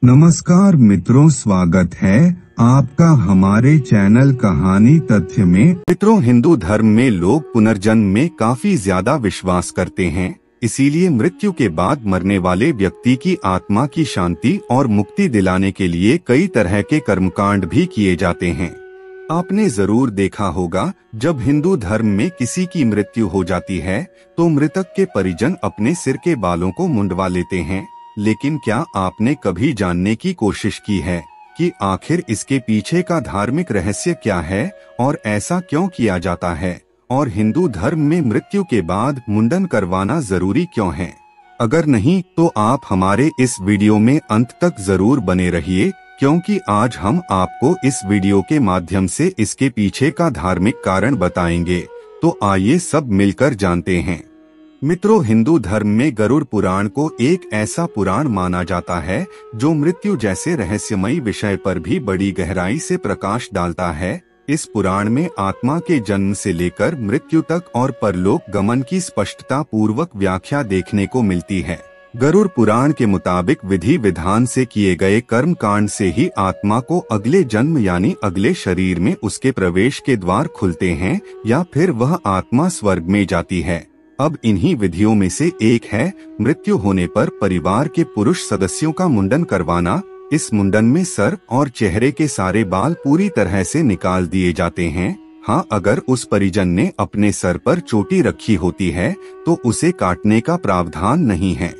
नमस्कार मित्रों, स्वागत है आपका हमारे चैनल कहानी तथ्य में। मित्रों, हिंदू धर्म में लोग पुनर्जन्म में काफी ज्यादा विश्वास करते हैं। इसीलिए मृत्यु के बाद मरने वाले व्यक्ति की आत्मा की शांति और मुक्ति दिलाने के लिए कई तरह के कर्मकांड भी किए जाते हैं। आपने जरूर देखा होगा, जब हिंदू धर्म में किसी की मृत्यु हो जाती है तो मृतक के परिजन अपने सिर के बालों को मुंडवा लेते हैं। लेकिन क्या आपने कभी जानने की कोशिश की है कि आखिर इसके पीछे का धार्मिक रहस्य क्या है और ऐसा क्यों किया जाता है, और हिंदू धर्म में मृत्यु के बाद मुंडन करवाना जरूरी क्यों है? अगर नहीं तो आप हमारे इस वीडियो में अंत तक जरूर बने रहिए, क्योंकि आज हम आपको इस वीडियो के माध्यम से इसके पीछे का धार्मिक कारण बताएंगे। तो आइए सब मिलकर जानते हैं। मित्रों, हिंदू धर्म में गरुड़ पुराण को एक ऐसा पुराण माना जाता है जो मृत्यु जैसे रहस्यमयी विषय पर भी बड़ी गहराई से प्रकाश डालता है। इस पुराण में आत्मा के जन्म से लेकर मृत्यु तक और परलोक गमन की स्पष्टता पूर्वक व्याख्या देखने को मिलती है। गरुड़ पुराण के मुताबिक विधि विधान से किए गए कर्म कांड से ही आत्मा को अगले जन्म यानी अगले शरीर में उसके प्रवेश के द्वार खुलते हैं या फिर वह आत्मा स्वर्ग में जाती है। अब इन्हीं विधियों में से एक है मृत्यु होने पर परिवार के पुरुष सदस्यों का मुंडन करवाना। इस मुंडन में सर और चेहरे के सारे बाल पूरी तरह से निकाल दिए जाते हैं। हाँ, अगर उस परिजन ने अपने सर पर चोटी रखी होती है तो उसे काटने का प्रावधान नहीं है।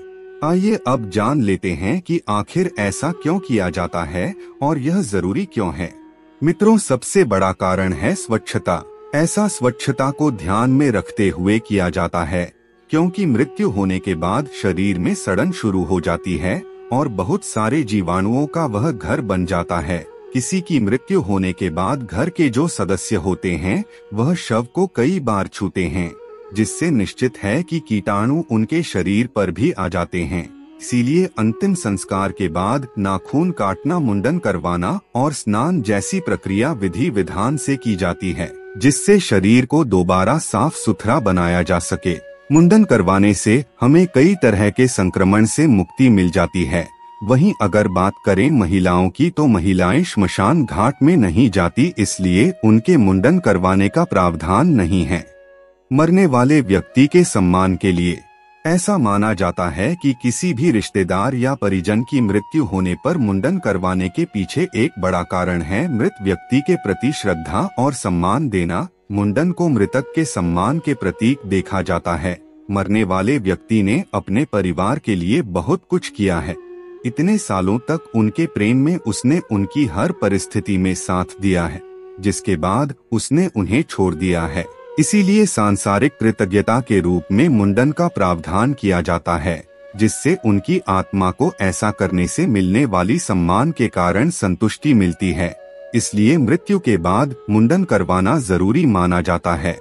आइए अब जान लेते हैं कि आखिर ऐसा क्यों किया जाता है और यह जरूरी क्यों है। मित्रों, सबसे बड़ा कारण है स्वच्छता। ऐसा स्वच्छता को ध्यान में रखते हुए किया जाता है क्योंकि मृत्यु होने के बाद शरीर में सड़न शुरू हो जाती है और बहुत सारे जीवाणुओं का वह घर बन जाता है। किसी की मृत्यु होने के बाद घर के जो सदस्य होते हैं वह शव को कई बार छूते हैं, जिससे निश्चित है कि कीटाणु उनके शरीर पर भी आ जाते हैं। इसीलिए अंतिम संस्कार के बाद नाखून काटना, मुंडन करवाना और स्नान जैसी प्रक्रिया विधि विधान से की जाती है, जिससे शरीर को दोबारा साफ सुथरा बनाया जा सके। मुंडन करवाने से हमें कई तरह के संक्रमण से मुक्ति मिल जाती है। वहीं अगर बात करें महिलाओं की, तो महिलाएं श्मशान घाट में नहीं जाती, इसलिए उनके मुंडन करवाने का प्रावधान नहीं है। मरने वाले व्यक्ति के सम्मान के लिए ऐसा माना जाता है कि किसी भी रिश्तेदार या परिजन की मृत्यु होने पर मुंडन करवाने के पीछे एक बड़ा कारण है मृत व्यक्ति के प्रति श्रद्धा और सम्मान देना। मुंडन को मृतक के सम्मान के प्रतीक देखा जाता है। मरने वाले व्यक्ति ने अपने परिवार के लिए बहुत कुछ किया है। इतने सालों तक उनके प्रेम में उसने उनकी हर परिस्थिति में साथ दिया है, जिसके बाद उसने उन्हें छोड़ दिया है। इसीलिए सांसारिक कृतज्ञता के रूप में मुंडन का प्रावधान किया जाता है, जिससे उनकी आत्मा को ऐसा करने से मिलने वाली सम्मान के कारण संतुष्टि मिलती है। इसलिए मृत्यु के बाद मुंडन करवाना जरूरी माना जाता है।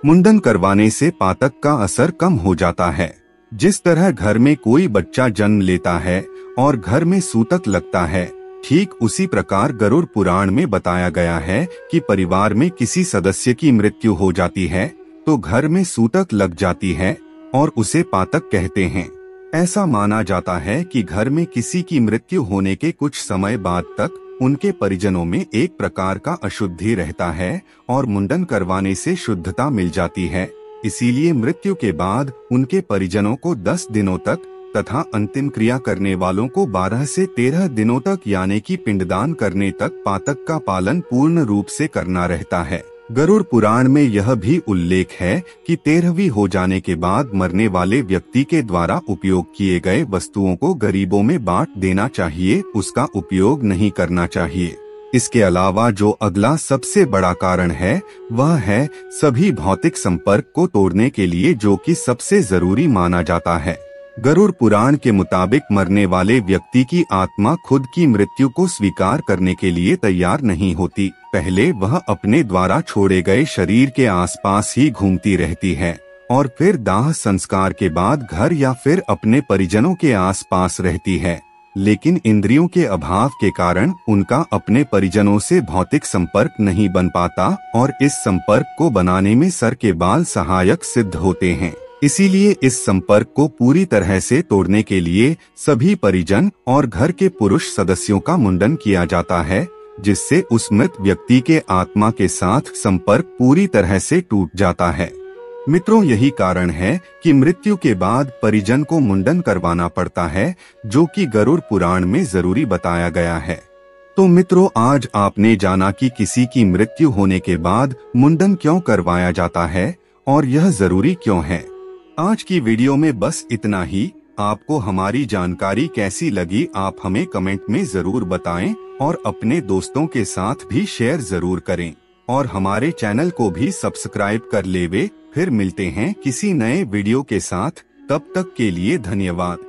मुंडन करवाने से पातक का असर कम हो जाता है। जिस तरह घर में कोई बच्चा जन्म लेता है और घर में सूतक लगता है, ठीक उसी प्रकार गरुड़ पुराण में बताया गया है कि परिवार में किसी सदस्य की मृत्यु हो जाती है तो घर में सूतक लग जाती है और उसे पातक कहते हैं। ऐसा माना जाता है कि घर में किसी की मृत्यु होने के कुछ समय बाद तक उनके परिजनों में एक प्रकार का अशुद्धि रहता है और मुंडन करवाने से शुद्धता मिल जाती है। इसीलिए मृत्यु के बाद उनके परिजनों को 10 दिनों तक तथा अंतिम क्रिया करने वालों को 12 से 13 दिनों तक यानी कि पिंडदान करने तक पातक का पालन पूर्ण रूप से करना रहता है। गरुड़ पुराण में यह भी उल्लेख है कि 13वीं हो जाने के बाद मरने वाले व्यक्ति के द्वारा उपयोग किए गए वस्तुओं को गरीबों में बांट देना चाहिए, उसका उपयोग नहीं करना चाहिए। इसके अलावा जो अगला सबसे बड़ा कारण है वह है सभी भौतिक संपर्क को तोड़ने के लिए, जो कि सबसे जरूरी माना जाता है। गरुड़ पुराण के मुताबिक मरने वाले व्यक्ति की आत्मा खुद की मृत्यु को स्वीकार करने के लिए तैयार नहीं होती। पहले वह अपने द्वारा छोड़े गए शरीर के आसपास ही घूमती रहती है और फिर दाह संस्कार के बाद घर या फिर अपने परिजनों के आसपास रहती है। लेकिन इंद्रियों के अभाव के कारण उनका अपने परिजनों से भौतिक संपर्क नहीं बन पाता और इस संपर्क को बनाने में सर के बाल सहायक सिद्ध होते हैं। इसीलिए इस संपर्क को पूरी तरह से तोड़ने के लिए सभी परिजन और घर के पुरुष सदस्यों का मुंडन किया जाता है, जिससे उस मृत व्यक्ति के आत्मा के साथ संपर्क पूरी तरह से टूट जाता है। मित्रों, यही कारण है कि मृत्यु के बाद परिजन को मुंडन करवाना पड़ता है, जो कि गरुड़ पुराण में जरूरी बताया गया है। तो मित्रों, आज आपने जाना कि किसी की मृत्यु होने के बाद मुंडन क्यों करवाया जाता है और यह जरूरी क्यों है। आज की वीडियो में बस इतना ही। आपको हमारी जानकारी कैसी लगी आप हमें कमेंट में जरूर बताएं और अपने दोस्तों के साथ भी शेयर जरूर करें और हमारे चैनल को भी सब्सक्राइब कर लेवे। फिर मिलते हैं किसी नए वीडियो के साथ, तब तक के लिए धन्यवाद।